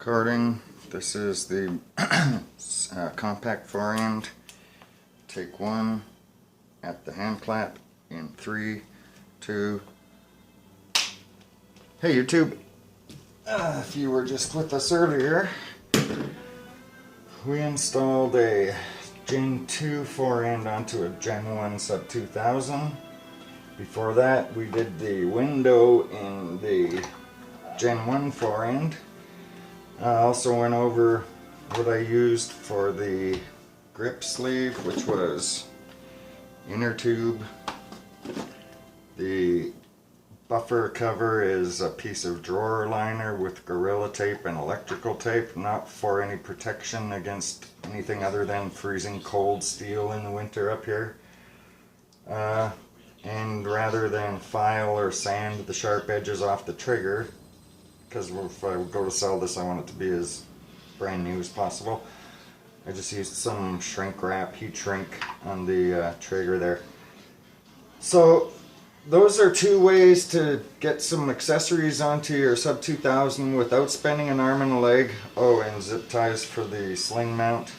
recording. This is the compact Forend. Take one at the hand clap in 3, 2. Hey YouTube, if you were just with us earlier, we installed a Gen 2 Forend onto a Gen 1 Sub 2000. Before that, we did the window in the Gen 1 Forend. I also went over what I used for the grip sleeve, which was inner tube. The buffer cover is a piece of drawer liner with Gorilla Tape and electrical tape, not for any protection against anything other than freezing cold steel in the winter up here. And rather than file or sand the sharp edges off the trigger, because if I go to sell this, I want it to be as brand new as possible, I just used some shrink wrap, heat shrink on the trigger there. So those are two ways to get some accessories onto your Sub 2000 without spending an arm and a leg. Oh, and zip ties for the sling mount.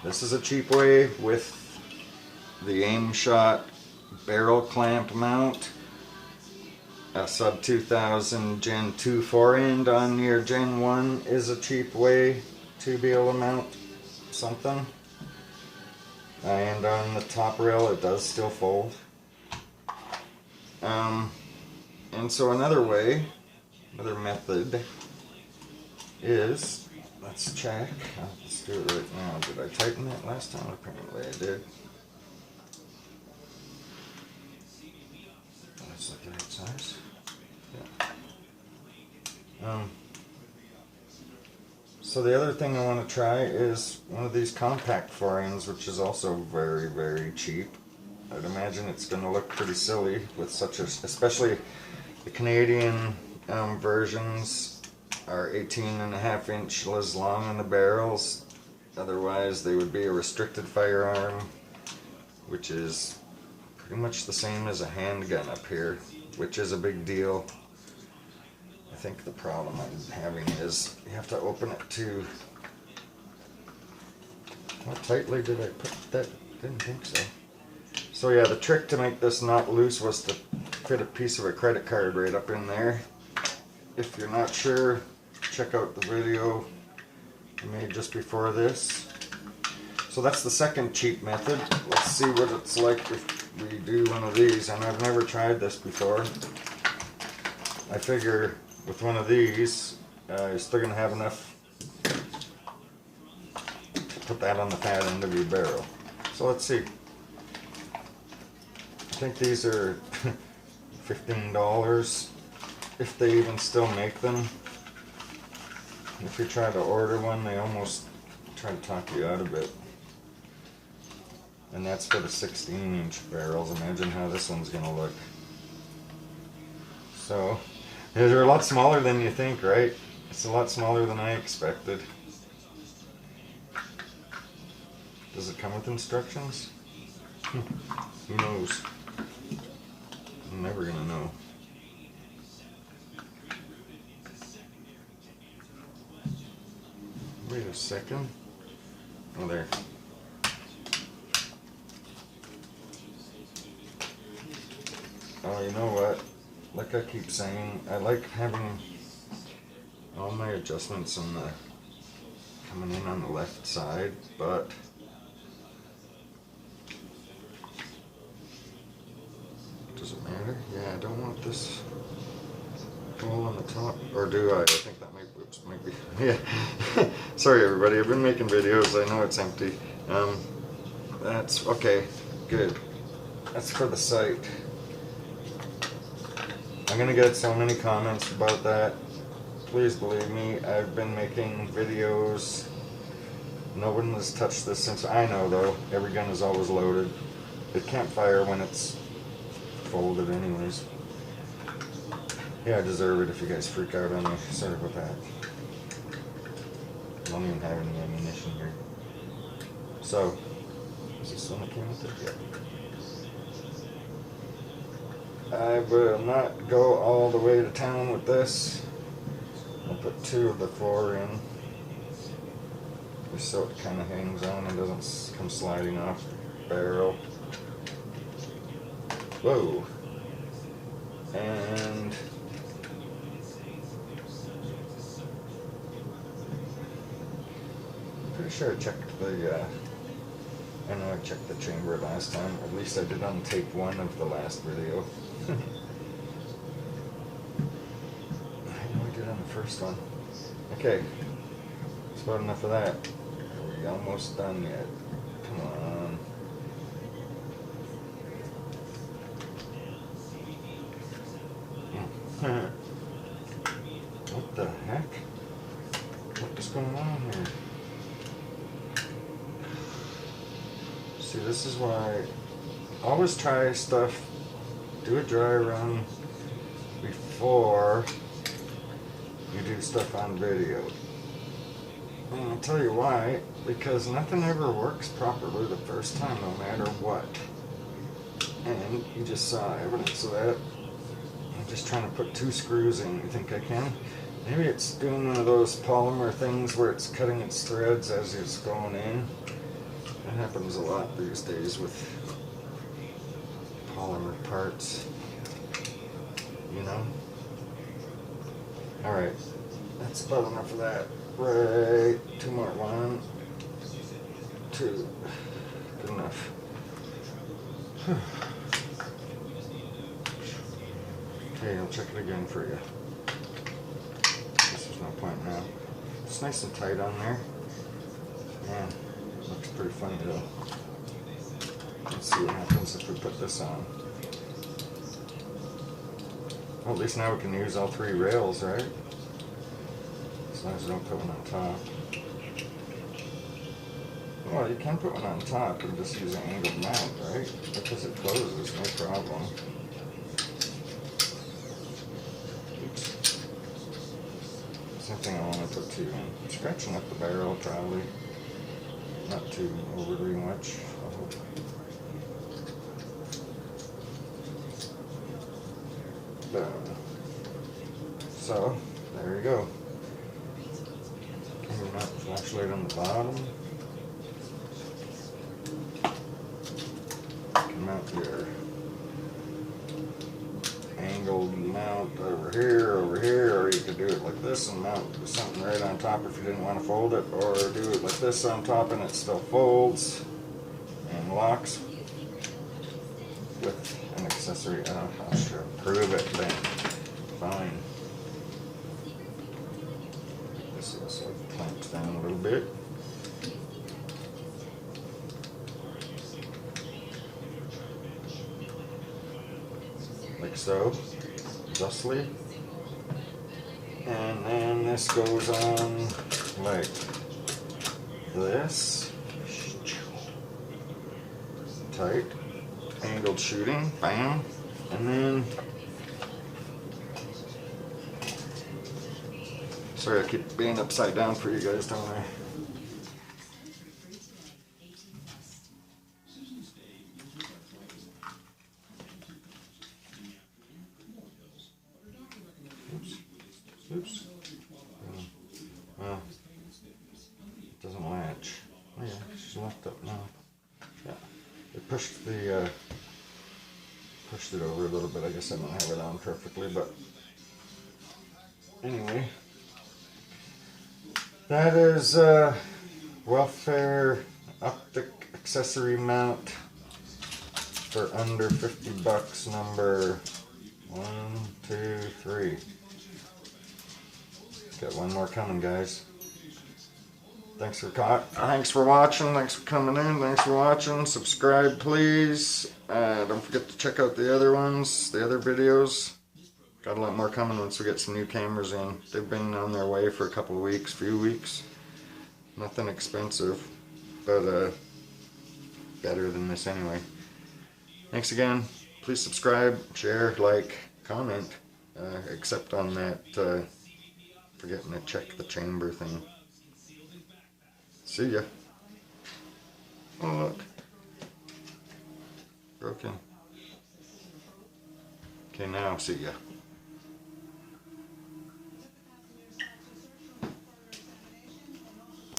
This is a cheap way with the aim shot barrel clamp mount. A Sub 2000 Gen 2 Forend on your Gen 1 is a cheap way to be able to mount something. And on the top rail it does still fold. And so another way, another method is, let's check, let's do it right now. Did I tighten that last time? Apparently I did. That's like the right size. Yeah. So the other thing I want to try is one of these compact Forends, which is also very, very cheap. I'd imagine it's going to look pretty silly with such a, especially the Canadian versions are 18.5 inches long on the barrels. Otherwise they would be a restricted firearm, which is pretty much the same as a handgun up here, which is a big deal. I think the problem I'm having is you have to open it to... How tightly did I put that? Didn't think so. So yeah, the trick to make this not loose was to fit a piece of a credit card right up in there. If you're not sure, check out the video I made just before this. So that's the second cheap method. Let's see what it's like if we do one of these. And I've never tried this before. I figure with one of these, you're still going to have enough to put that on the fat end of your barrel. So let's see. I think these are $15, if they even still make them. If you try to order one, they almost try to talk you out of it. And that's for the 16-inch barrels. Imagine how this one's going to look. So they're a lot smaller than you think, right? It's a lot smaller than I expected. Does it come with instructions? Who knows? I'm never gonna know. Wait a second. Oh, there. Oh, you know what? Like I keep saying, I like having all my adjustments on the coming in on the left side, but does it matter? Yeah, I don't want this hole on the top, or do I? I think that might be, yeah. Sorry everybody, I've been making videos, I know it's empty. That's, okay, good. That's for the site. I'm gonna get so many comments about that. Please believe me, I've been making videos. No one has touched this since. I know though, every gun is always loaded. It can't fire when it's folded anyways. Yeah, I deserve it if you guys freak out on me. Sorry about that. I don't even have any ammunition here. So, is this one that came with it? Yeah. I will not go all the way to town with this. put 2 of the Forend, just so it kind of hangs on and doesn't come sliding off the barrel. Whoa. And pretty sure I checked the, I know I checked the chamber last time. At least I did on tape 1 of the last video. I know I did on the first one. Okay, that's about enough of that. Are we almost done yet? Come on. What the heck? What is going on here? See, this is why I always try stuff, do a dry run before you do stuff on video. And I'll tell you why, because nothing ever works properly the first time, no matter what. And you just saw evidence of that. I'm just trying to put 2 screws in. You think I can? Maybe it's doing one of those polymer things where it's cutting its threads as it's going in. That happens a lot these days with polymer parts, you know? Alright, that's about enough of that. Right, 2 more. 1, 2. Good enough. Okay, I'll check it again for you. There's no point now. It's nice and tight on there. Man, looks pretty funny though. Let's see what happens if we put this on. Well, at least now we can use all 3 rails, right? As long as we don't put one on top. Well, you can put one on top and just use an angled mount, right? Because it closes, no problem. Same thing I want to put 2 in. Scratching up the barrel probably. Not too overly much, I hope. Boom. So, there you go. Camera mount, flashlight on the bottom. You can mount your angled mount over here, or you could do it like this and mount something right on top if you didn't want to fold it, or do it like this on top and it still folds and locks with an accessory. I'll sure prove it then. Fine. This is so it clamps down a little bit. Like so, justly. And then this goes on like this. Tight. Angled shooting. Bam. And then, sorry, I keep being upside down for you guys, don't I? Oops. Well, it doesn't latch. Oh yeah, she's locked up now. Yeah, it pushed the pushed it over a little bit. I guess I don't have it on perfectly, but anyway, that is welfare optic accessory mount for under 50 bucks. Number 1, 2, 3. Got one more coming, guys. Thanks for watching. Thanks for coming in. Thanks for watching. Subscribe, please. Don't forget to check out the other ones, the other videos. Got a lot more coming once we get some new cameras in. They've been on their way for a couple of weeks, few weeks. Nothing expensive, but better than this anyway. Thanks again. Please subscribe, share, like, comment, except on that forgetting to check the chamber thing. See ya. Oh look. Broken. Okay, now see ya.